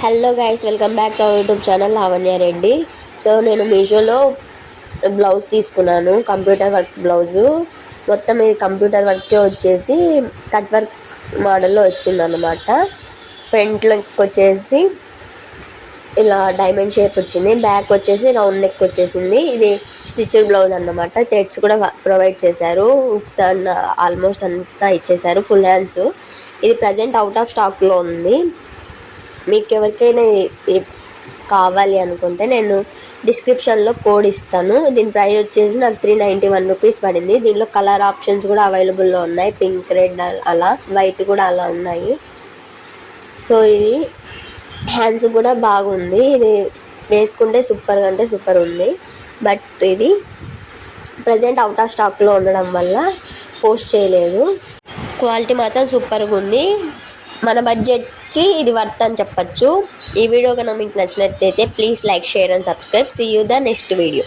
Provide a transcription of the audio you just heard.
Hello guys, welcome back to our YouTube channel Lavanya Reddy. So నేను మీషోలో blouse తీసుకున్నాను, computer work blouse. మొత్తం ఇది కంప్యూటర్ వర్కే వచ్చేసి కట్ వర్క్ మోడల్లో వచ్చిందనమాట. ఫ్రంట్లో వచ్చేసి ఇలా డైమండ్ షేప్ వచ్చింది, బ్యాక్ వచ్చేసి రౌండ్ నెక్ వచ్చేసింది. ఇది స్టిచ్డ్ బ్లౌజ్ అన్నమాట. థ్రెడ్స్ కూడా ప్రొవైడ్ చేశారు, హుక్స్ అండ్ ఆల్మోస్ట్ అంతా ఇచ్చేసారు, ఫుల్ హ్యాండ్స్. ఇది ప్రజెంట్ అవుట్ ఆఫ్ స్టాక్లో ఉంది. మీకు ఎవరికైనా కావాలి అనుకుంటే నేను డిస్క్రిప్షన్లో కోడ్ ఇస్తాను. దీని ప్రైస్ వచ్చేసి నాకు 391 రూపీస్ పడింది. దీనిలో కలర్ ఆప్షన్స్ కూడా అవైలబుల్లో ఉన్నాయి, పింక్, రెడ్, అలా వైట్ కూడా అలా ఉన్నాయి. సో ఇది హ్యాండ్స్ కూడా బాగుంది. ఇది వేసుకుంటే సూపర్గా అంటే సూపర్ ఉంది. బట్ ఇది ప్రజెంట్ అవుట్ ఆఫ్ స్టాక్లో ఉండడం వల్ల పోస్ట్ చేయలేదు. క్వాలిటీ మాత్రం సూపర్గా ఉంది. మన బడ్జెట్కి ఇది వర్త్ అని చెప్పచ్చు. ఈ వీడియో కనుక మీకు నచ్చినట్లయితే please like, share and subscribe. See you the next video.